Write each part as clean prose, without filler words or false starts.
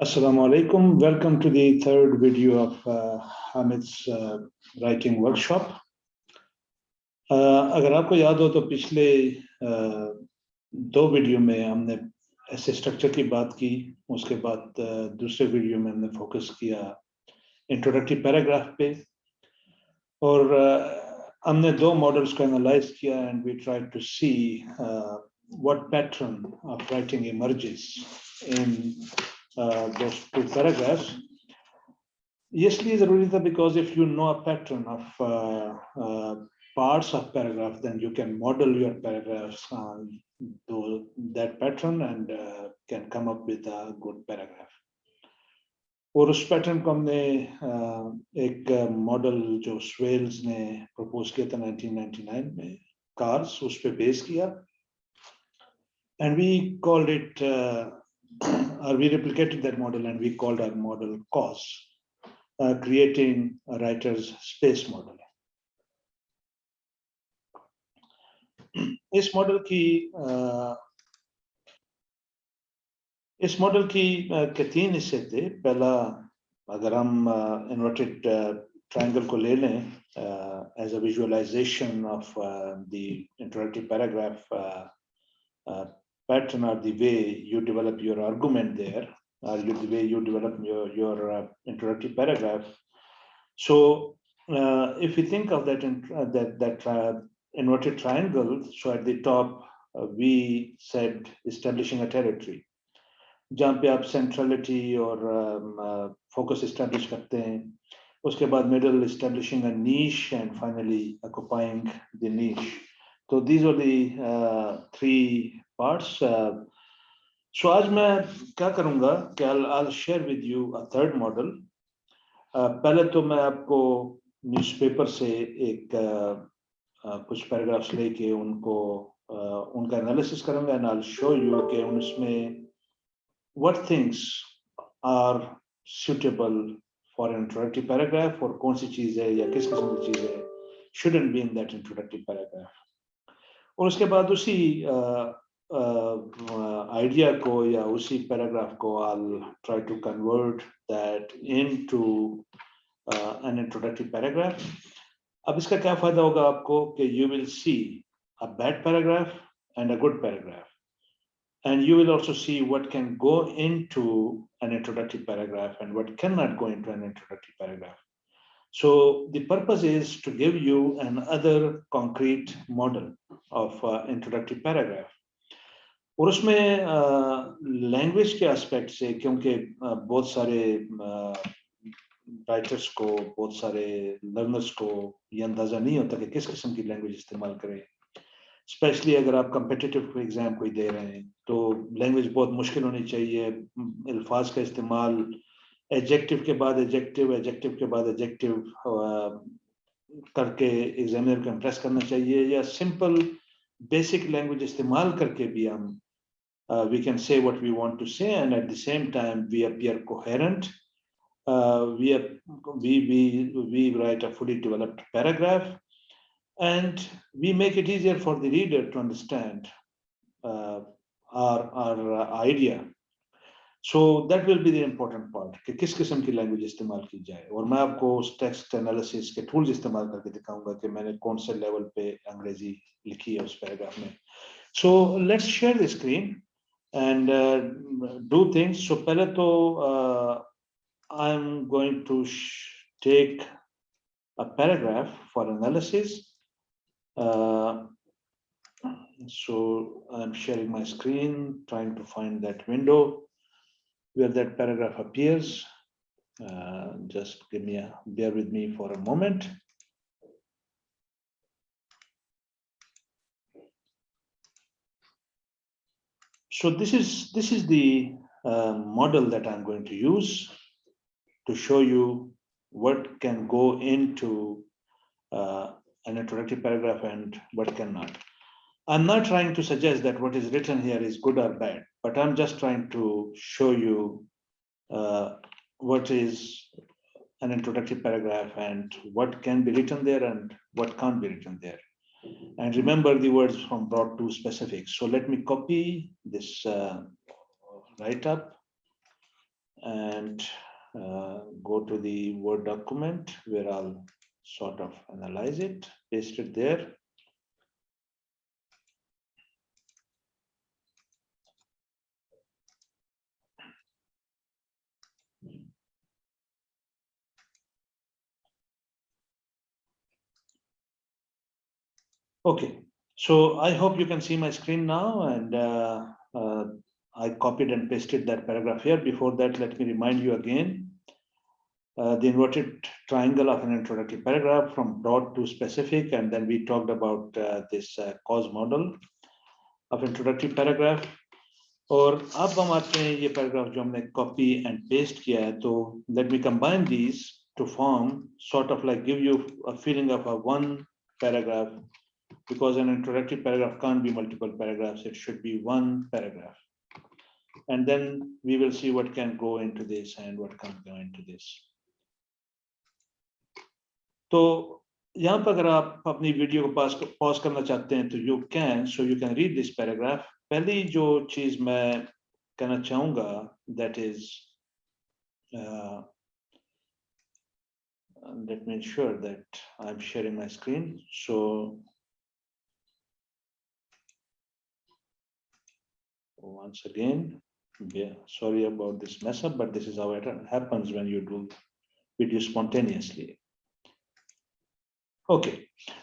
Assalamu alaikum. Welcome to the third video of Hamid's writing workshop. अगर आपको याद हो तो पिछले दो वीडियो में हमने ऐसे स्ट्रक्चर की बात की, उसके बाद दूसरे वीडियो में हमने फोकस किया इंट्रोडक्टरी पैराग्राफ पे और हमने दो मॉडल्स को एनालाइज किया and we tried to see what pattern of writing emerges in those two paragraphs. इसलिए जरूरी था because if you know a pattern of parts of paragraph, then you can model your paragraphs on that pattern and can come up with a good paragraph. और उस pattern को हमने एक model जो swells ने प्रपोज किया था 1999 में, कार्स, उस पे बेस किया and we called it or we replicated that model and we called our model CARS, creating a writer's space model. इस मॉडल की के तीन हिस्से थे. पहला, अगर हम इन्वर्टेड ट्रायंगल को ले लें as a visualization of the introductory paragraph pattern or the way you develop your argument there, or the way you develop your introductory paragraph. So if we think of that inverted triangle, so at the top we said establishing a territory, जहाँ पे आप centrality और focus establish करते हैं, उसके बाद middle establishing a niche and finally occupying the niche. So these are the three parts. So आज मैं क्या करूँगा कि I'll share with you a third model. पहले तो मैं आपको न्यूज़पेपर से एक कुछ पैराग्राफ्स लेके उनका एनालिसिस करूँगा and I'll show you कि उसमें what things are suitable for an introductory paragraph और कौन सी चीज़ें या किस किस्म की चीज़ें shouldn't be in that introductory paragraph. और उसके बाद उसी आइडिया को या उसी पैराग्राफ को I'll try to convert that into an introductory paragraph. अब इसका क्या फायदा होगा आपको कि you will see a bad paragraph and a good paragraph, and you will also see what can go into an introductory paragraph and what cannot go into an introductory paragraph. So the purpose is to give you another concrete model of introductory paragraph. और उसमें language के aspect से, क्योंकि बहुत सारे writers को, बहुत सारे लर्नर्स को ये अंदाज़ा नहीं होता कि किस किस्म की लैंग्वेज इस्तेमाल करें. स्पेशली अगर आप कम्पिटिटिव एग्जाम कोई दे रहे हैं तो लैंग्वेज बहुत मुश्किल होनी चाहिए. अल्फाज का इस्तेमाल एडजेक्टिव के बाद एडजेक्टिव के बाद एडजेक्टिव करके एग्जामिनर को इम्प्रेस करना चाहिए, या सिंपल बेसिक लैंग्वेज इस्तेमाल करके भी हम we can say what we want to say and at the same time we appear coherent. We write a fully developed paragraph and we make it easier for the reader to understand our idea. So that will be the important part कि किस किस्म की language इस्तेमाल की जाए. और मैं आपको उस टेक्स्ट एनालिसिस के टूल्स इस्तेमाल करके दिखाऊंगा कि मैंने कौन से लेवल पे अंग्रेजी लिखी है उस पैराग्राफ में. So let's share the screen and do things. So पहले तो I'm going to take a paragraph for analysis. So I'm sharing my screen, trying to find that window where that paragraph appears. Just bear with me for a moment. So this is the model that I'm going to use to show you what can go into an introductory paragraph and what cannot. I'm not trying to suggest that what is written here is good or bad, but I'm just trying to show you what is an introductory paragraph and what can be written there and what can't be written there. And remember the words from broad to specific. So let me copy this write-up and go to the Word document where I'll sort of analyze it, paste it there. Okay, so I hope you can see my screen now, and I copied and pasted that paragraph here. Before that, let me remind you again, the inverted triangle of an introductory paragraph from broad to specific, and then we talked about this cause model of introductory paragraph. और अब हम आते हैं ये paragraph जो हमने copy and paste किया है, तो let me combine these two form sort of like give you a feeling of a one paragraph, because an introductory paragraph can't be multiple paragraphs, it should be one paragraph. And then we will see what can go into this and what can't go into this. तो यहाँ पर अगर आप अपनी video को pause करना चाहते हैं तो you can, so you can read this paragraph. पहली जो चीज मैं कहना चाहूंगा, that is, let me ensure that I'm sharing my screen. So once again, yeah, sorry about this mess up, but this is how it happens when you do video spontaneously. Okay,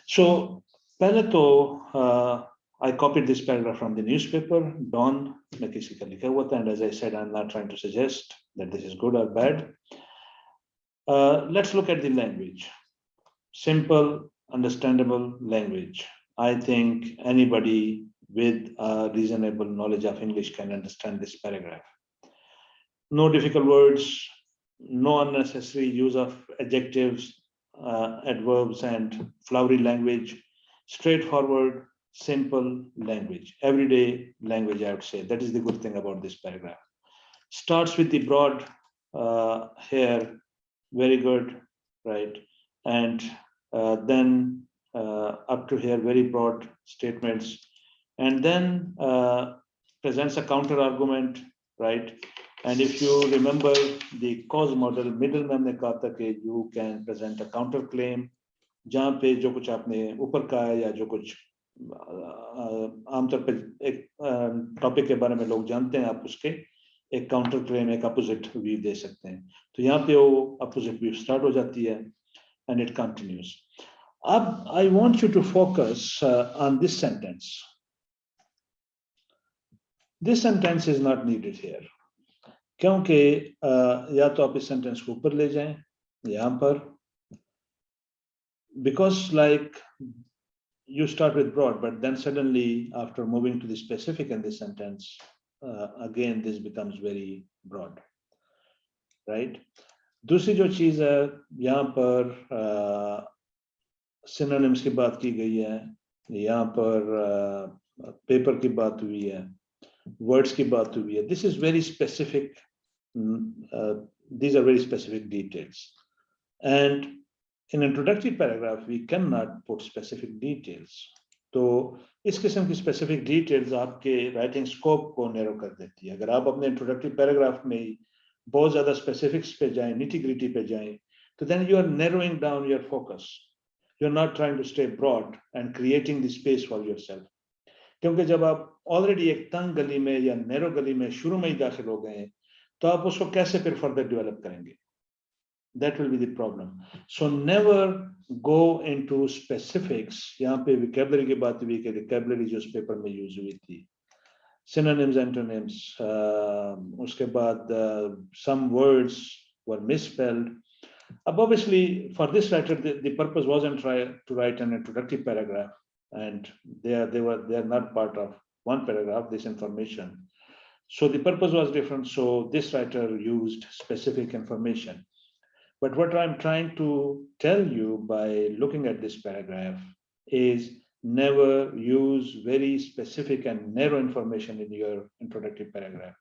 so पहले तो I copied this paragraph from the newspaper. Dawn में किसी का लिखा हुआ था, and as I said, I'm not trying to suggest that this is good or bad. Let's look at the language. Simple, understandable language. I think anybody with a reasonable knowledge of English can understand this paragraph. No difficult words, no unnecessary use of adjectives, adverbs, and flowery language. Straightforward, simple language. Everyday language, I would say. That is the good thing about this paragraph. Starts with the broad here. Very good, right? And then up to here, very broad statements. And then presents a counter argument, right? And if you remember the cause model, middleman ने कहा था कि you can present a counter claim, जहाँ पे जो कुछ आपने ऊपर कहा है या जो कुछ आमतौर पर एक टॉपिक के बारे में लोग जानते हैं, आप उसके एक काउंटर क्लेम, एक अपोजिट व्यू दे सकते हैं. तो यहाँ पे वो अपोजिट व्यू स्टार्ट हो जाती है and it continues. अब I want you to focus on this sentence. This sentence is not needed here. क्योंकि या तो आप इस सेंटेंस को ऊपर ले जाएं यहाँ पर, because like you start with broad, but then suddenly after moving to the specific in this sentence, again this becomes very broad, right? दूसरी जो चीज है, यहाँ पर synonyms की बात की गई है, यहाँ पर पेपर की बात हुई है, words की बात हुई है. This is very specific. These are very specific details, and in introductory paragraph we cannot put specific details. तो इस किस्म की specific details आपके writing scope को narrow कर देती है. अगर आप अपने introductory paragraph में बहुत ज़्यादा specifics पे जाएं, nitty gritty पे जाएं, तो then you are narrowing down your focus. You're not trying to stay broad and creating the space for yourself. क्योंकि जब आप already एक तंग गली में या narrow गली में शुरू में ही दाखिल हो गए हैं, तो आप उसको कैसे फिर further develop करेंगे? That will be the problem. So never go into specifics. यहाँ पे vocabulary की बात हुई कि vocabulary जो उस पेपर में use हुई थी, synonyms, antonyms, उसके बाद some words were misspelled. Obviously, for this writer, the purpose wasn't to write an introductory paragraph, and they are not part of one paragraph, this information. So the purpose was different. So this writer used specific information. But what I'm trying to tell you by looking at this paragraph is never use very specific and narrow information in your introductory paragraph.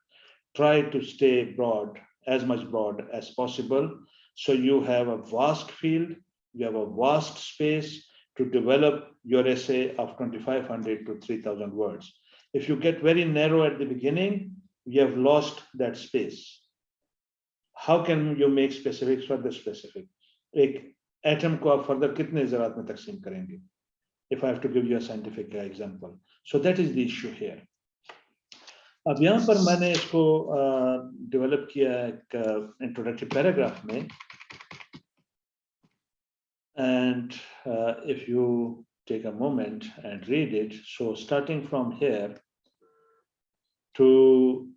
Try to stay broad, as much broad as possible. So you have a vast field, you have a vast space to develop your essay of 2,500 to 3,000 words. If you get very narrow at the beginning, you have lost that space. how can you make specifics further specific? एक atom को आप further कितने ज़रात में तकसीम करेंगे? If I have to give you a scientific example, so that is the issue here. अब यहाँ पर मैंने इसको develop किया एक introductory paragraph में, and if you take a moment and read it, so starting from here to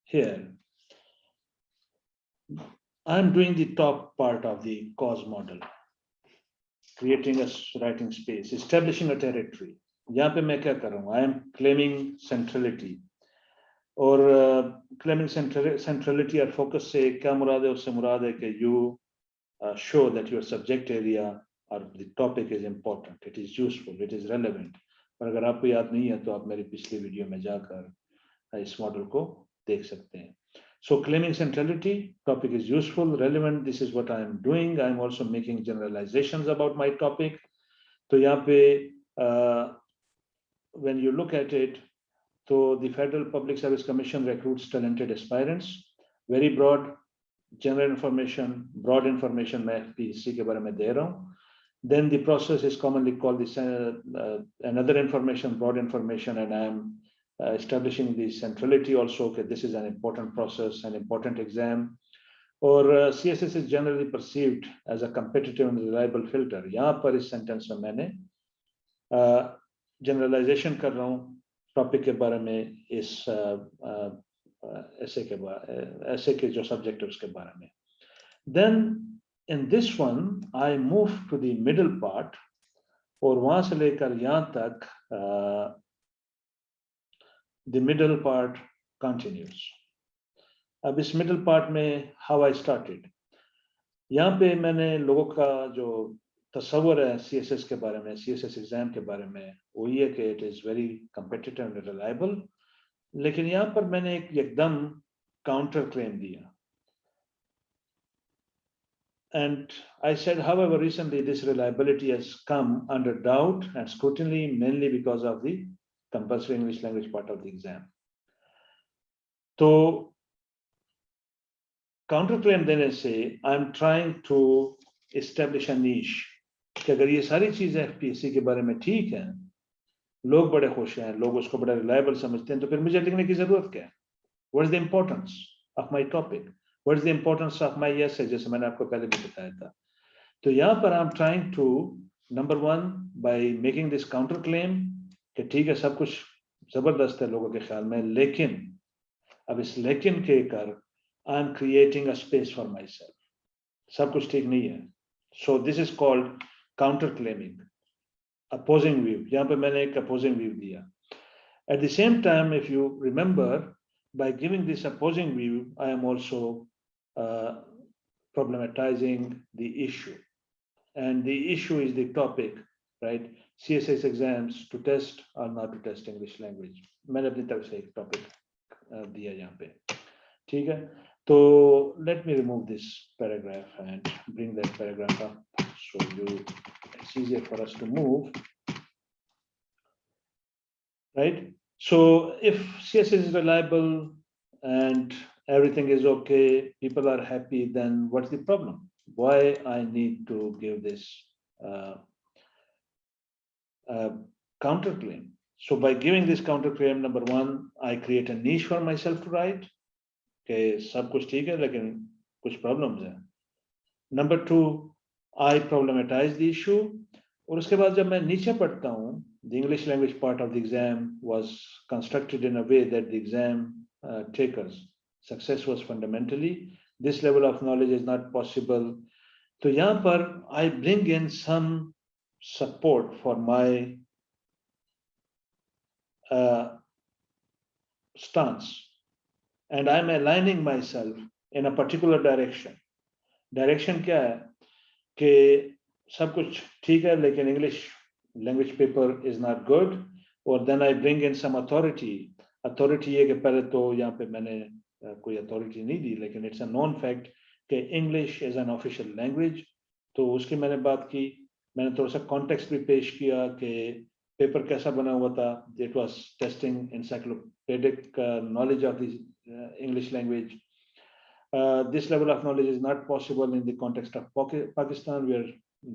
here, I'm doing the top part of the cause model, creating a writing space, establishing a territory. यहाँ पे मैं क्या कर रहा हूँ? I am claiming centrality. और claiming centrality और focus से क्या मुराद है? उससे मुराद है कि you show that your subject area or the topic is important, it is useful, it is relevant. और अगर आपको याद नहीं है तो आप मेरी पिछली वीडियो में जाकर इस मॉडल को देख सकते हैं. So claiming centrality, topic is useful, relevant, this is what I am doing. I am also making generalizations about my topic. तो यहाँ पे when you look at it, so the Federal Public Service Commission recruits talented aspirants, very broad, general information, broad information मैं FPC के बारे में दे रहा हूँ. Then the process is commonly called this another information, broad information, and I am establishing the centrality also. Okay, this is an important process, an important exam. Or CSS is generally perceived as a competitive and reliable filter. यहाँ पर इस sentence में मैंने generalization कर रहा हूँ topic के बारे में, इस ऐसे के जो subject है उसके बारे में. Then in this one, I move to the middle part, और वहाँ से लेकर यहाँ तक the middle part continues. अब इस middle part में how I started, यहाँ पे मैंने लोगों का जो तस्वर है CSS के बारे में, CSS एग्जाम के बारे में, वो ये कि it is very competitive and reliable. लेकिन यहाँ पर मैंने एक एकदम counter claim दिया. And I said, however, recently this reliability has come under doubt and scrutiny, mainly because of the compulsory English language part of the exam. So, counterclaim देने से I'm trying to establish a niche. कि अगर ये सारी चीजें FPSC के बारे में ठीक हैं, लोग बड़े खुश हैं, लोग उसको बड़ा reliable समझते हैं, तो फिर मुझे लिखने की जरूरत क्या है? What is the importance of my topic? What is the importance of my essay? जैसे मैंने आपको पहले भी बताया था. तो यहाँ पर I'm trying to, number one, by making this counterclaim कि ठीक है सब कुछ जबरदस्त है लोगों के ख्याल में, लेकिन अब इस लेकिन के कर I'm creating a space for myself. सब कुछ ठीक नहीं है. So this is called counterclaiming, opposing view. यहाँ पे मैंने एक opposing view दिया. At the same time, if you remember, by giving this opposing view, I am also problematizing the issue. And the issue is the topic, right? CSS exams to test or not to test English language. मैंने अपनी तरफ से एक topic दिया यहाँ पे. ठीक है? So let me remove this paragraph and bring that paragraph up so it's easier for us to move. Right? So if CSS is reliable and everything is okay, people are happy, then what's the problem? Why I need to give this counterclaim? So by giving this counterclaim, number one, I create a niche for myself to write. Okay, सब कुछ ठीक है, लेकिन कुछ problems हैं. Number two, I problematize the issue. और उसके बाद जब मैं नीचे पढ़ता हूँ, the English language part of the exam was constructed in a way that the exam takers' success was fundamentally. This level of knowledge is not possible. तो यहाँ पर I bring in some support for my stance, and I'm aligning myself in a particular direction. Direction क्या है? कि सब कुछ ठीक है, लेकिन English language paper is not good. और then I bring in some authority. Authority ये कि पहले तो यहाँ पे मैंने कोई authority नहीं दी, लेकिन it's a known fact कि English is an official language. तो उसकी मैंने बात की. मैंने थोड़ा सा कॉन्टेक्स्ट भी पेश किया कि पेपर कैसा बना हुआ था. It was testing encyclopedic knowledge of the English language. This level of knowledge is not possible in the context of Pakistan, where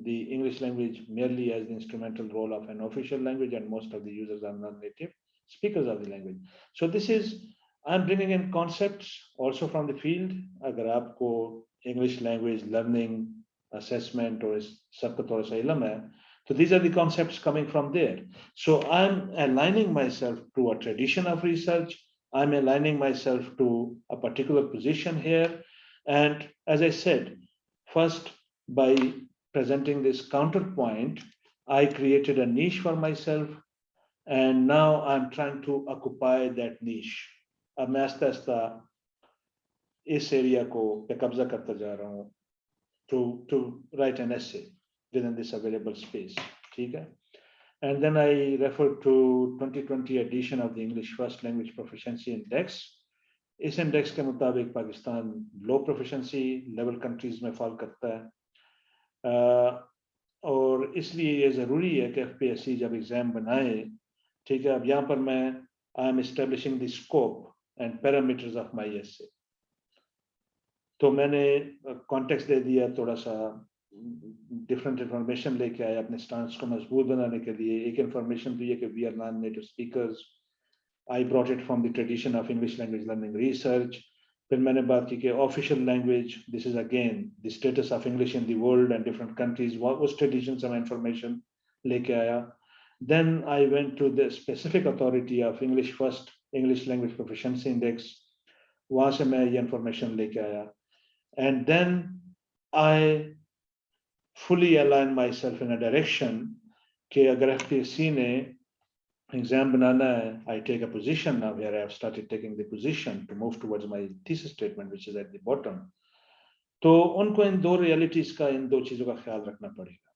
the English language merely has the instrumental role of an official language, and most of the users are non-native speakers of the language. So this is, I'm bringing in concepts also from the field. अगर आपको English language learning, assessment और इस सब का थोड़ा सा इल्म है, so these are the concepts coming from there. So I'm aligning myself to a tradition of research. I'm aligning myself to a particular position here. And as I said, first, by presenting this counterpoint, I created a niche for myself. And now I'm trying to occupy that niche. अब मैं आस्ता आस्ता इस area को पे कब्जा करता जा रहा हूँ to write an essay within this available space. ठीक है? And then I refer to 2020 edition of the English First Language Proficiency Index. इस इंडेक्स के मुताबिक पाकिस्तान लो प्रोफिशिएंसी लेवल कंट्रीज में फॉल करता है, और इसलिए ये ज़रूरी है कि एफपीएससी जब एग्ज़ाम बनाए, ठीक है, अब यहाँ पर मैं I am establishing the scope and parameters of my essay. तो मैंने कॉन्टेक्स्ट दे दिया, थोड़ा सा डिफरेंट इंफॉर्मेशन लेके आया अपने स्टांस को मजबूत बनाने के लिए. एक इंफॉर्मेशन दी है कि we are non native speakers. I brought it from the tradition of English language learning research. फिर मैंने बात की कि official language, this is again the status of English in the world and different countries. उस tradition से मैं information लेके आया. Then I went to the specific authority of English First English Language Proficiency Index. वहाँ से मैं ये information लेके आया. And then I fully aligned myself in a direction कि अगर FPSC ने exam banana, I take a position now where I have started taking the position to move towards my thesis statement, which is at the bottom. तो उनको इन दो realities का, इन दो चीजों का ख्याल रखना पड़ेगा.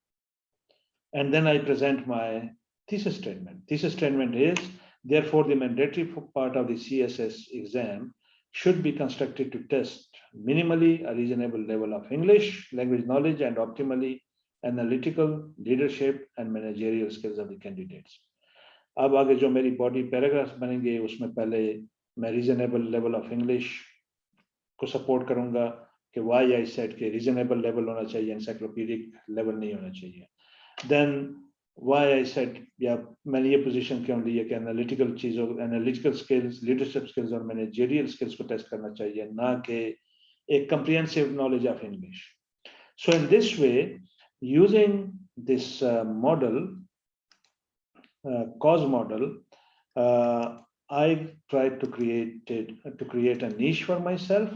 And then I present my thesis statement. Thesis statement is, therefore, the mandatory part of the CSS exam should be constructed to test minimally a reasonable level of English language knowledge and optimally analytical, leadership, and managerial skills of the candidates. अब आगे जो मेरी body paragraphs बनेंगे उसमें पहले मैं reasonable level of English को support करूंगा कि व्हाई आई सेड के रीजनेबल लेवल होना चाहिए, एनसाइक्लोपीडिक लेवल नहीं होना चाहिए. देन व्हाई आई सेड, या मैंने ये पोजीशन क्यों ली है कि एनालिटिकल चीज़ों, एनालिटिकल स्किल्स, लीडरशिप स्किल्स और मैनेजरियल स्किल्स को टेस्ट करना चाहिए, ना कि एक comprehensive knowledge of English. So in this way, using this model, cause model, I tried to create a niche for myself.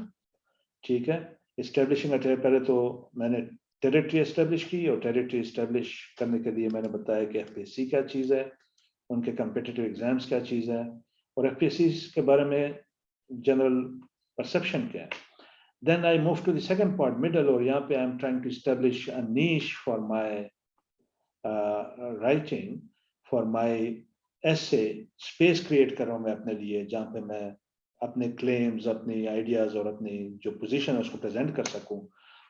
ठीक है, establishing a पहले तो मैंने territory establish की, और territory establish करने के लिए मैंने बताया कि FPSC क्या चीज़ है, उनके competitive exams क्या चीज़ है, और FPSC के बारे में general perception क्या है. Then I moved to the second part, middle, और यहाँ पे I'm trying to establish a niche for my writing, for my essay, space create कर रहा हूँ मैं अपने लिए, जहाँ पे मैं अपने claims, अपनी ideas और अपनी जो position है उसको present कर सकूँ.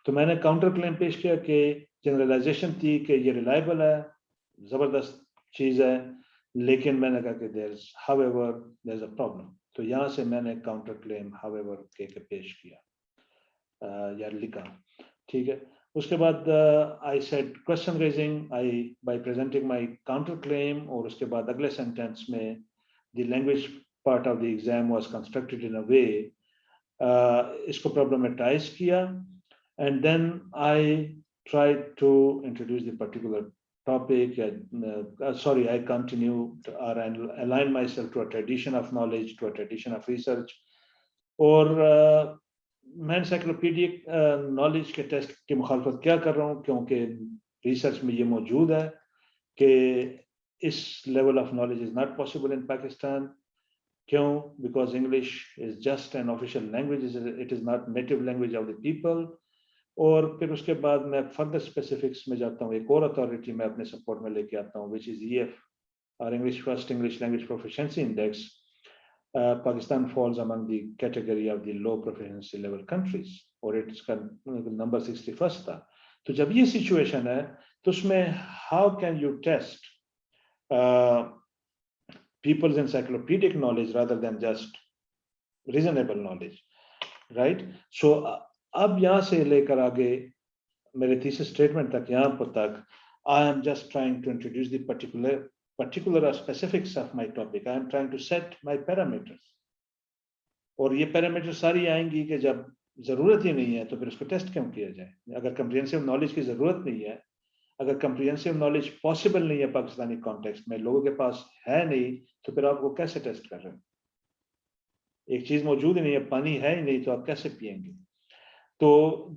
तो मैंने counter claim पेश किया कि generalization थी कि ये reliable है, ज़बरदस्त चीज़ है, लेकिन मैंने कहा कि however there's a problem. तो यहाँ से मैंने counter claim however के पेश किया या लिखा. ठीक है, उसके बाद I said question raising, I by presenting my counter claim, और उसके बाद अगले sentence में the language part of the exam was constructed in a way, इसको problematize किया, and then I tried to introduce the particular topic. I continue to align myself to a tradition of knowledge, to a tradition of research, और मैं एनसाइक्लोपीडिक knowledge के test की मुखालफत क्या कर रहा हूँ, क्योंकि रिसर्च में ये मौजूद है कि इस level of knowledge is not possible in Pakistan. क्यों? Because English is just an official language, it is not native language of the people. और फिर उसके बाद मैं फर्दर स्पेसिफिक्स में जाता हूँ, एक और अथॉरिटी मैं अपने सपोर्ट में लेके आता हूँ, विच इज EF और English first English language proficiency index. Pakistan falls among the category of the low proficiency level countries, और इट्स का नंबर 61 था. तो जब ये सिचुएशन है तो उसमें how can you test people's encyclopedic knowledge rather than just reasonable knowledge, right? So अब यहाँ से लेकर आगे मेरे thesis statement तक, यहाँ पर तक, I am just trying to introduce the particular specifics of my topic. I am trying to set my parameters. और ये पैरामीटर सारी आएंगी कि जब जरूरत ही नहीं है तो फिर उसको टेस्ट क्यों किया जाए? अगर कंप्रिहेंसिव नॉलेज की जरूरत नहीं है, अगर कंप्रिहेंसिव नॉलेज पॉसिबल नहीं है पाकिस्तानी कॉन्टेक्स्ट में, लोगों के पास है नहीं, तो फिर आप वो कैसे टेस्ट कर रहे हैं? एक चीज मौजूद ही नहीं है, पानी है ही नहीं, तो आप कैसे पिएंगे? तो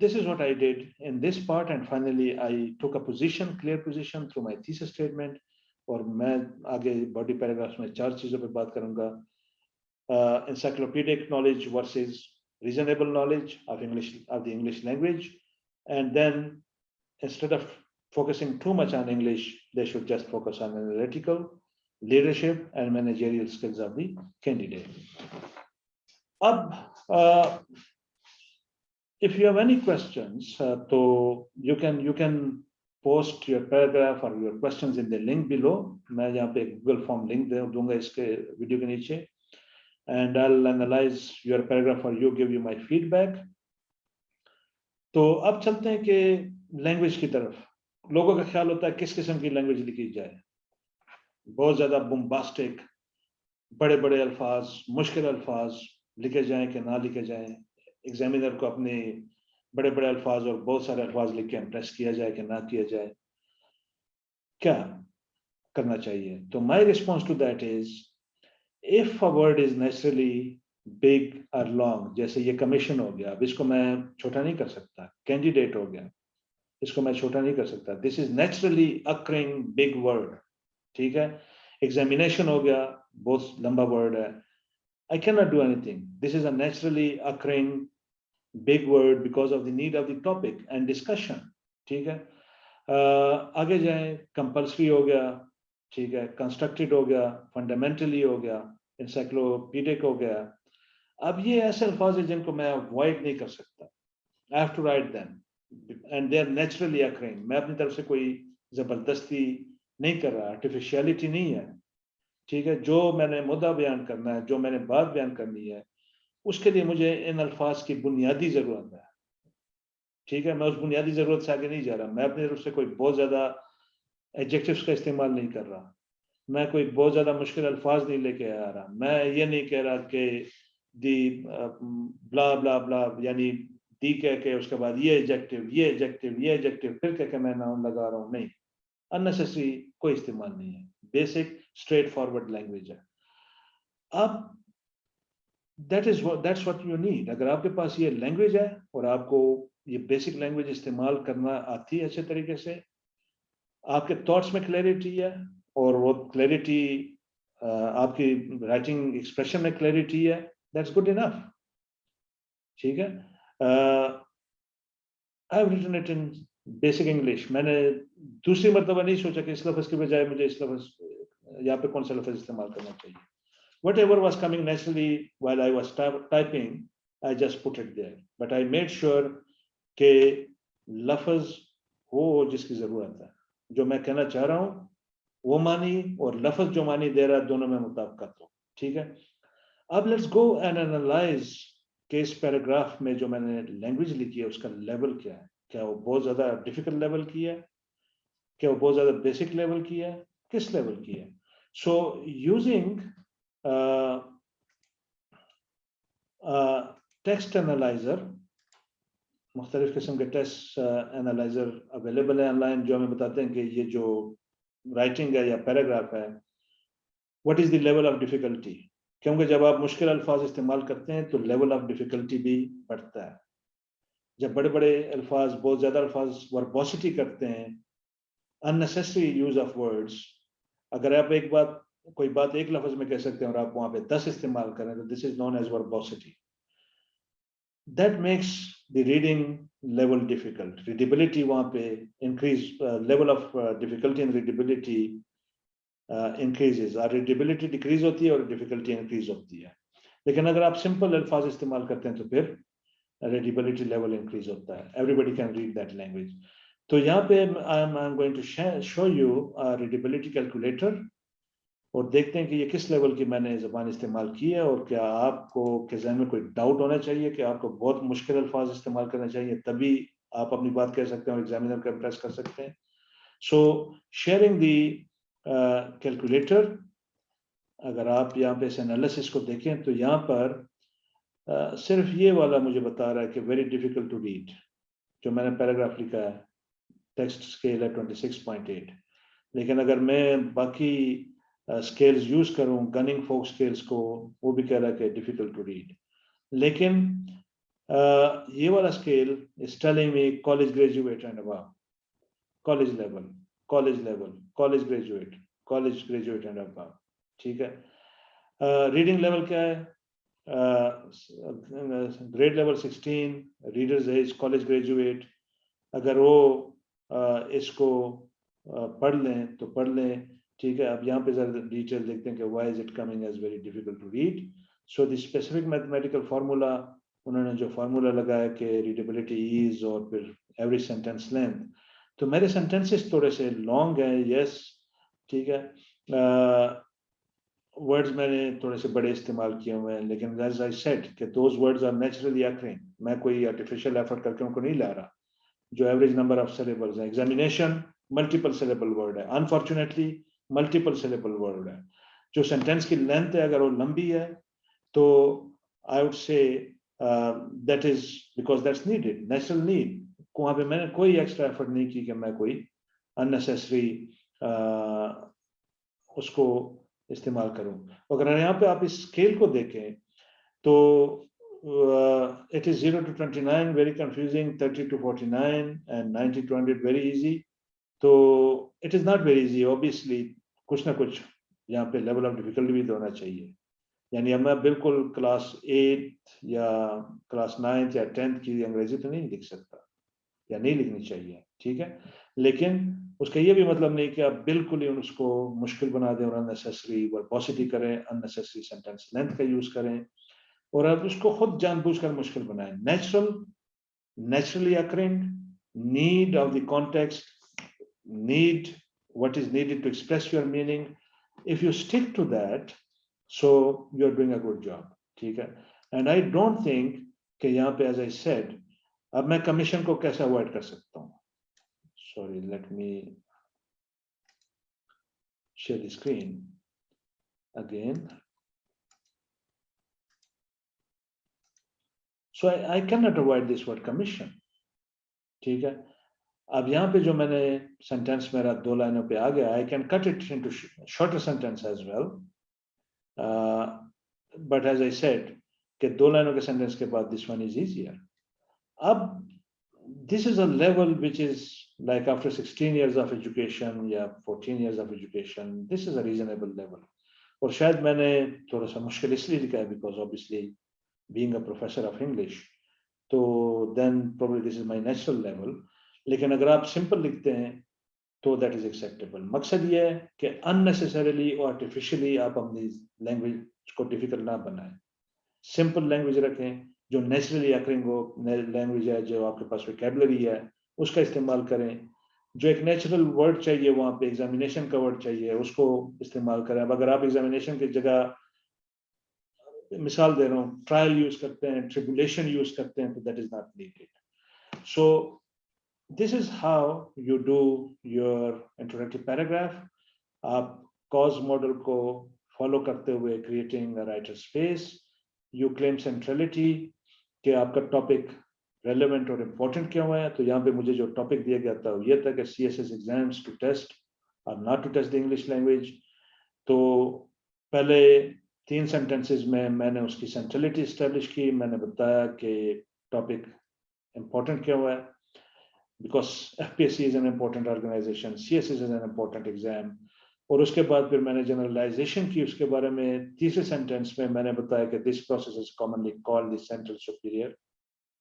this is what I did in this part, and finally I took a position, clear position through my thesis statement. और मैं आगे बॉडी पैराग्राफ्स में 4 चीजों पर बात करूंगा। encyclopedic knowledge versus reasonable knowledge of the English language, and then instead of focusing too much on English, they should just focus on analytical, leadership, and managerial skills of the candidate. If you have any questions, so you can post your paragraph or your questions in the link below. मैं यहाँ पे Google form link दूंगा इसके video के नीचे, and I'll analyze your paragraph or you give you my feedback. तो अब चलते हैं कि लैंग्वेज की तरफ। लोगों का ख्याल होता है किस किस्म की लैंग्वेज लिखी जाए। बहुत ज्यादा बुम्बास्टिक, बड़े बड़े अल्फाज, मुश्किल अल्फाज लिखे जाएं कि ना लिखे जाएं। एग्जामिनर को अपने बड़े बड़े अल्फाज और बहुत सारे अल्फाज लिख के इम्प्रेस किया जाए कि ना किया जाए, क्या करना चाहिए? तो my response to that is, if a word is naturally big or long, जैसे ये कमीशन हो गया, अब इसको मैं छोटा नहीं कर सकता। कैंडिडेट हो गया, इसको मैं छोटा नहीं कर सकता। This is naturally occurring big word, ठीक है। एग्जामिनेशन हो गया, बहुत लंबा वर्ड है। I cannot do anything. This is a naturally occurring big word because of the need of the topic and discussion, ठीक है। आगे जाएं, कंपल्सरी हो गया, ठीक है, कंस्ट्रक्टेड हो गया, फंडामेंटली हो गया, इंसाइक्लोपीडिक हो गया। अब ये ऐसे अल्फाज हैं जिनको मैं अवॉइड नहीं कर सकता। I have to write them and they are naturally occurring. मैं अपनी तरफ से कोई जबरदस्ती नहीं कर रहा, आर्टिफिशियलिटी नहीं है, ठीक है। जो मैंने मुद्दा बयान करना है, जो मैंने बात बयान करनी है, उसके लिए मुझे इन अल्फाज की बुनियादी जरूरत है, ठीक है। मैं उस बुनियादी जरूरत से आगे नहीं जा रहा। मैं अपनी तरफ से कोई बहुत ज्यादा एडजेक्टिव्स का इस्तेमाल नहीं कर रहा, मैं कोई बहुत ज्यादा मुश्किल अल्फाज नहीं लेके आ रहा। मैं ये नहीं कह रहा कि दी ब्ला ब्ला ब्ला, यानी दी कह के उसके बाद ये एडजेक्टिव, ये एडजेक्टिव, ये एडजेक्टिव, फिर कह के मैं नाउन लगा रहा हूँ, नहीं, अननेसेसरी कोई इस्तेमाल नहीं है। बेसिक स्ट्रेट फॉरवर्ड लैंग्वेज है। अब दैट्स व्हाट यू नीड। अगर आपके पास ये लैंग्वेज है और आपको ये बेसिक लैंग्वेज इस्तेमाल करना आती है अच्छे तरीके से, आपके थॉट्स में क्लैरिटी है, और वो क्लैरिटी आपकी राइटिंग एक्सप्रेशन में क्लैरिटी है, दैट्स गुड इनफ, ठीक है। I have written it in basic English. मैंने दूसरी मर्तबा नहीं सोचा कि इस लफ्ज के बजाय मुझे इस लफ्ज यहाँ पे कौन सा लफ्ज इस्तेमाल करना चाहिए। Whatever was coming naturally while I was typing, I just put it there. But I made sure कि लफ्ज हो जिसकी जरूरत है, जो मैं कहना चाह रहा हूँ वो मानी, और लफ्ज जो मानी दे रहा है, दोनों में मुताबिकत हो, ठीक है। अब लेट्स गो एंड एनालाइज कि इस पैराग्राफ में जो मैंने लैंग्वेज लिखी है उसका लेवल क्या है। क्या वो बहुत ज्यादा डिफिकल्ट लेवल की है, क्या वो बहुत ज्यादा बेसिक लेवल की है, किस लेवल की है। सो यूजिंग टेक्स्ट एनालाइजर, मुख्तलिफ किस्म के टेक्स्ट एनालाइजर अवेलेबल है ऑनलाइन, जो हमें बताते हैं कि ये जो राइटिंग है या पैराग्राफ है, what is the level of difficulty. क्योंकि जब आप मुश्किल अल्फाज इस्तेमाल करते हैं तो लेवल ऑफ डिफिकल्टी भी बढ़ता है। जब बड़े बड़े अल्फाज, बहुत ज्यादा अल्फाज वर्बोसिटी करते हैं, अननेसेसरी यूज ऑफ वर्ड्स, अगर आप कोई बात एक लफ्ज में कह सकते हैं और आप वहां पे 10 इस्तेमाल करें, तो this is known as verbosity. That makes the reading level difficult. Readability वहां पे increase, level of difficulty in readability increases, और रीडेबिलिटी डिक्रीज होती है और डिफिकल्टी इंक्रीज होती है। लेकिन अगर आप सिंपल अल्फाज इस्तेमाल करते हैं तो फिर रीडेबिलिटी लेवल इंक्रीज होता है। Everybody can read that language. तो यहाँ पे I'm going to show you a readability calculator और देखते हैं कि ये किस लेवल की मैंने ज़बान इस्तेमाल की है और क्या आपको के ज़हन में कोई डाउट होना चाहिए कि आपको बहुत मुश्किल अल्फाज इस्तेमाल करना चाहिए, तभी आप अपनी बात कह सकते हैं और एग्जामिनर को इम्प्रेस कर सकते हैं. सो शेयरिंग दी कैलकुलेटर, अगर आप यहाँ पे इस एनालिसिस को देखें तो यहाँ पर सिर्फ ये वाला मुझे बता रहा है कि वेरी डिफिकल्ट टू रीड. जो मैंने पैराग्राफ लिखा है, टेक्स्ट स्केल है 26.8, लेकिन अगर मैं बाकी स्केल्स यूज करूं, गनिंग फोक स्केल्स को, वो भी कह रहा है कि डिफिकल्ट टू रीड. लेकिन ये वाला scale is telling me college graduate and above, college level, college level, college graduate and above. ठीक है. रीडिंग लेवल क्या है? Grade level 16, readers age college graduate. अगर वो इसको पढ़ लें तो पढ़ लें. ठीक है. अब यहाँ पे जरा डिटेल देखते हैं कि why is it coming as very difficult to read. So the specific mathematical formula, उन्होंने जो फार्मूला लगाया कि रीडेबिलिटी इज और फिर एवरेज सेंटेंस लेंथ, तो मेरे सेंटेंसेस थोड़े से लॉन्ग हैं. यस. ठीक है. वर्ड्स मैंने थोड़े से बड़े इस्तेमाल किए हुए हैं, लेकिन एज आई सेड कि those words are naturally occurring. मैं कोई आर्टिफिशियल एफर्ट करके उनको नहीं ला रहा. जो एवरेज नंबर ऑफ सिलेबल्स है, एग्जामिनेशन मल्टीपल सिलेबल वर्ड है, अनफॉर्चुनेटली मल्टीपल सिलेबल वर्ड है. जो सेंटेंस की लेंथ है अगर वो लंबी है तो I would say that is because that's needed, natural need. वहां पे मैंने कोई एक्स्ट्रा एफर्ट नहीं की कि मैं कोई अननेसेसरी उसको इस्तेमाल करूं. अगर यहाँ पे आप इस स्केल को देखें तो it is 0 to 29 very confusing, 30 to 49 and 90 to 100 very easy. तो it is not very easy obviously. कुछ ना कुछ यहाँ पे लेवल ऑफ डिफिकल्टी भी तो होना चाहिए. यानी अब मैं बिल्कुल क्लास 8 या क्लास 9 या 10 की अंग्रेजी तो नहीं लिख सकता या नहीं लिखनी चाहिए. ठीक है. लेकिन उसका ये भी मतलब नहीं कि आप बिल्कुल ही उसको मुश्किल बना दें और अननेसेसरी वर्बोसिटी करें, अननेसेसरी सेंटेंस लेंथ का यूज करें और आप उसको खुद जानबूझकर मुश्किल बनाएं. Naturally occurring, need of the context, need what is needed to express your meaning. If you stick to that, so you're doing a good job. ठीक है. And I don't think कि यहाँ पे as I said, अब मैं commission को कैसे avoid कर सकता हूँ. Sorry, let me share the screen again. So I cannot avoid this word commission. ठीक है. अब यहाँ पे जो मैंने सेंटेंस मेरा 2 लाइनों पे आ गया, I can cut it into shorter sentence as well, but as I said कि 2 लाइनों के सेंटेंस के बाद दिस वन इज इजियर. अब this is a level which is like after 16 years of education या 14 years of education, this is a reasonable level. और शायद मैंने थोड़ा सा मुश्किल इसलिए लिखा है because obviously being a professor of English, तो then probably this is my natural level. लेकिन अगर आप सिंपल लिखते हैं तो दैट इज एक्सेप्टेबल. मकसद ये है कि अननेसेसरीली और आर्टिफिशियली आप अपनी लैंग्वेज को डिफिकल्ट ना बनाएं. सिंपल लैंग्वेज रखें, जो नेचुरली अकरिंग हो लैंग्वेज है, जो आपके पास वोकैबुलरी है उसका इस्तेमाल करें. जो एक नेचुरल वर्ड चाहिए वहां पे, एग्जामिनेशन का वर्ड चाहिए, उसको इस्तेमाल करें. अब अगर आप एग्जामिनेशन की जगह, मिसाल दे रहा हूँ, ट्रायल यूज करते हैं, ट्रिबुलेशन यूज करते हैं, तो that is not needed. So this is how you do your introductory paragraph. आप cause model को follow करते हुए creating a writer space, you claim centrality कि आपका topic relevant और important क्यों है. तो यहाँ पे मुझे जो topic दिया गया था वो ये था कि CSS exams to test or not to test the English language. तो पहले 3 sentences में मैंने उसकी centrality establish की. मैंने बताया कि topic important क्यों है, because FPSC is an important organization, CSS is an important exam. और उसके बाद फिर मैंने जनरलाइजेशन की उसके बारे में. तीसरे सेंटेंस में मैंने बताया कि this process is commonly called the central superior,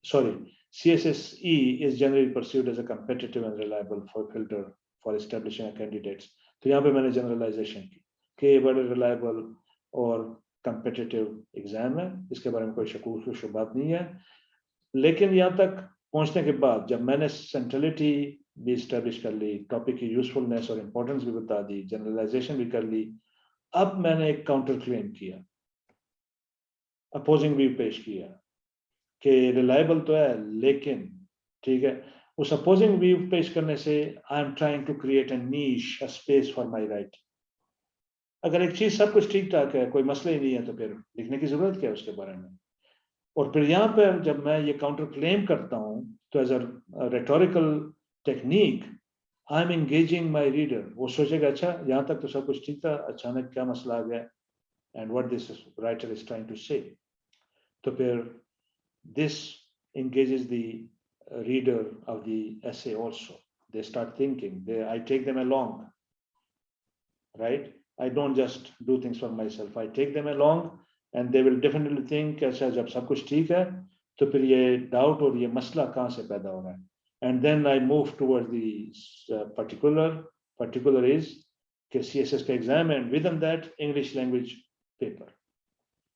sorry, CSSE is generally perceived as a competitive and reliable filter for establishing candidates. तो यहाँ पे मैंने जनरलाइजेशन की कि बड़े रिलायबल और कंपेटिटिव एग्जाम है, इसके बारे में कोई शक बात नहीं है. लेकिन यहाँ तक पहुंचने के बाद जब मैंने सेंट्रलिटी भी इस्टेब्लिश कर ली, टॉपिक की यूजफुलनेस और इंपॉर्टेंस भी बता दी, जनरलाइजेशन भी कर ली। अब मैंने एक काउंटर क्लेम किया, अपोजिंग व्यू पेश किया कि रिलायबल तो है लेकिन, ठीक है, उस अपोजिंग व्यू पेश करने से I am trying to create a niche, a space for my writing. अगर एक चीज सब कुछ ठीक ठाक है, कोई मसला ही नहीं है, तो फिर लिखने की जरूरत क्या है उसके बारे में। और फिर यहाँ पर जब मैं ये काउंटर क्लेम करता हूँ तो as a rhetorical technique I am engaging my reader. वो सोचेगा अच्छा यहाँ तक तो सब कुछ ठीक था, अचानक क्या मसला आ गया, and what this writer is trying to say. तो फिर this engages the reader of the essay also. They start thinking. I take them along, right? I don't just do things for myself. I take them along, and they will definitely think, अच्छा जब सब कुछ ठीक है, तो फिर ये doubt और ये मसला कहाँ से पैदा हो रहा है? And then I move towards the particular. Particular is कि CSS का exam and within that English language paper,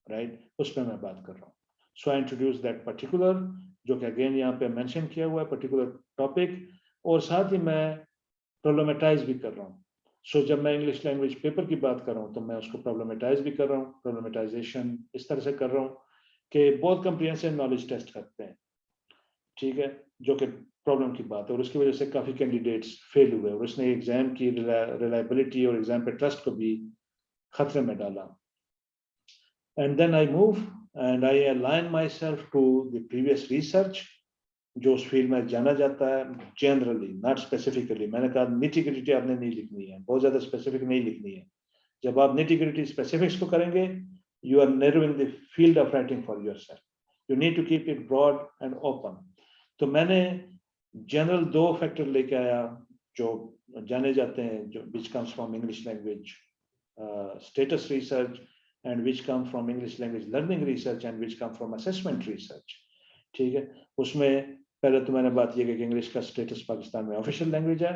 right? उस पर मैं बात कर रहा हूँ. So I introduce that particular, जो कि अगेन यहाँ पे मेंशन किया हुआ है, particular topic, और साथ ही मैं problematize भी कर रहा हूँ. So जब मैं इंग्लिश लैंग्वेज पेपर की बात कर रहा हूँ तो मैं उसको problematize भी कर रहा हूँ. Problematization इस तरह से कर रहा हूँ कि बहुत comprehensive knowledge टेस्ट करते हैं, ठीक है, जो कि प्रॉब्लम की बात है, और उसकी वजह से काफी कैंडिडेट्स फेल हुए और उसने एग्जाम की रिलायबिलिटी और एग्जाम पे ट्रस्ट को भी खतरे में डाला. And then I move and I align myself to the previous research जो उस फील्ड में जाना जाता है, जनरली नॉट स्पेसिफिकली. मैंने कहा निटी ग्रिटी आपने नहीं लिखनी है, बहुत ज्यादा स्पेसिफिक नहीं लिखनी है. जब आप निटी ग्रिटी स्पेसिफिक्स को करेंगे, you are narrowing the field of writing for yourself. You need to keep it broad and open. तो मैंने जनरल दो फैक्टर लेके आया जो जाने जाते हैं, जो which comes from English language status research and which come from English language learning research and which come from assessment research. ठीक है, उसमें पहले तो मैंने बात ये कि इंग्लिश का स्टेटस पाकिस्तान में ऑफिशियल लैंग्वेज है,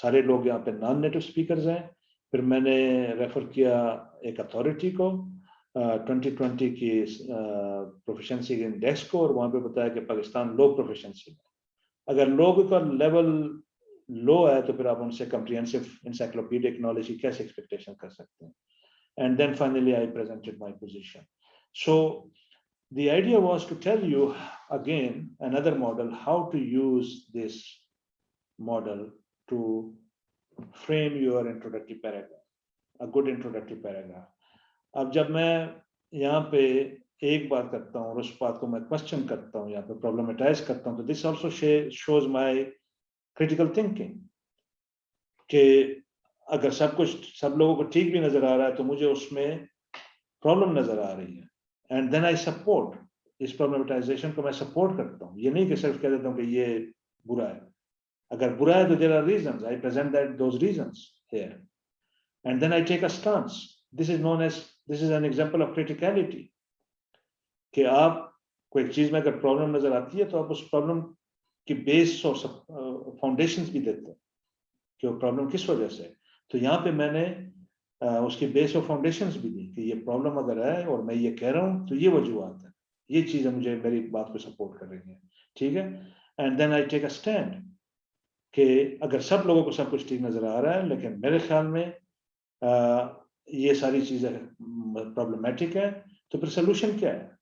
सारे लोग यहाँ पे नॉन नेटिव स्पीकर्स हैं. फिर मैंने रेफर किया एक अथॉरिटी को 2020 की प्रोफिशिएंसी इंडेक्स को, और वहाँ पे बताया कि पाकिस्तान लो प्रोफिशिएंसी में. अगर लोगों का लेवल लो है तो फिर आप उनसे कम्प्रिहेंसिव इंसाइक्लोपीडिक नॉलेज की कैसे एक्सपेक्टेशन कर सकते हैं. And then finally I presented my position. So the idea was to tell you again another model, how to use this model to frame your introductory paragraph, a good introductory paragraph. अब जब मैं यहाँ पे एक बात करता हूँ और उस बात को मैं क्वेश्चन करता हूँ, यहाँ पे प्रॉब्लमेटाइज करता हूँ, तो this also shows my critical thinking कि अगर सब लोगों को ठीक भी नजर आ रहा है तो मुझे उसमें प्रॉब्लम नजर आ रही है. एंड देन आई सपोर्ट इस प्रॉब्लमेटाइजेशन को, मैं सपोर्ट करता हूँ. ये नहीं कि सिर्फ कह देता हूँ कि ये बुरा है. अगर बुरा है तो there are reasons, I present that those reasons here, and then I take a stance. This is an example of criticality कि आप कोई चीज में अगर प्रॉब्लम नजर आती है तो आप उस प्रॉब्लम की बेस और फाउंडेशंस भी देते हैं कि वो प्रॉब्लम किस वजह से है. तो यहाँ पे मैंने उसकी बेस और फाउंडेशंस भी दी कि ये प्रॉब्लम अगर है और मैं ये कह रहा हूँ तो ये वजूहत है, ये चीजें मुझे मेरी बात को सपोर्ट कर रही हैं, ठीक है. And then I take a stand कि अगर सब लोगों को सब कुछ ठीक नजर आ रहा है लेकिन मेरे ख्याल में ये सारी चीजें प्रॉब्लमेटिक है, तो फिर सोल्यूशन क्या है?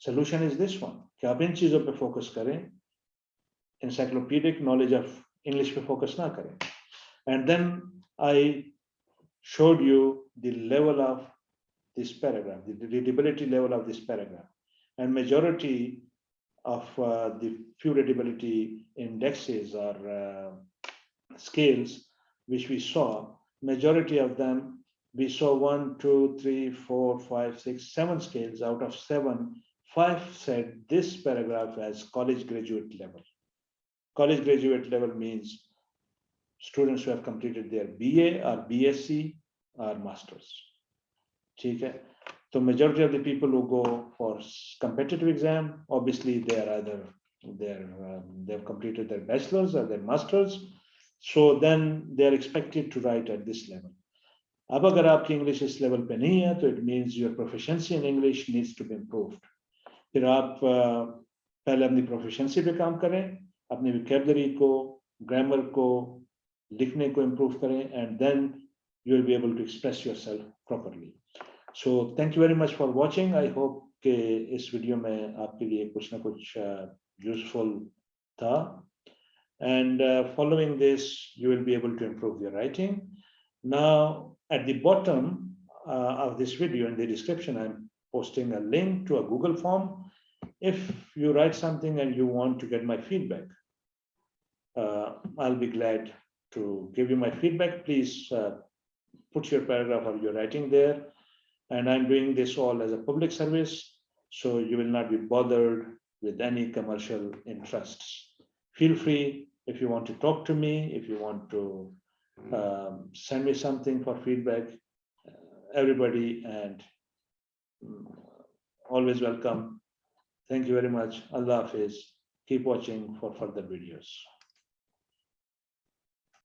सोल्यूशन इज दिस वन कि आप इन चीजों पे फोकस करें, encyclopedic knowledge of English पे फोकस ना करें. And then I showed you the level of this paragraph, the readability level of this paragraph, and majority of the few readability indexes or scales which we saw, majority of them we saw 1, 2, 3, 4, 5, 6, 7 scales. Out of 7, 5 said this paragraph has college graduate level. College graduate level means students who have completed their BA or BSc or masters. ठीक है, तो majority of the people who go for competitive exam, obviously they are either they have completed their bachelor's or their master's, so then they are expected to write at this level. अब अगर आपकी English इस level पे नहीं है तो it means your proficiency in English needs to be improved. फिर आप पहले अपनी proficiency पे काम करें. अपने vocabulary को, grammar को, लिखने को improve करें, and then you will be able to express yourself properly. So thank you very much for watching. I hope कि इस वीडियो में आपके लिए कुछ ना कुछ useful था. And following this, you will be able to improve your writing. Now, at the bottom of this video, in the description, I'm posting a link to a Google form. If you write something and you want to get my feedback, I'll be glad to give you my feedback. Please put your paragraph or your writing there. And I'm doing this all as a public service, so you will not be bothered with any commercial interests. Feel free if you want to talk to me, if you want to send me something for feedback, everybody, and always welcome. Thank you very much. Allah Hafiz. Keep watching for further videos.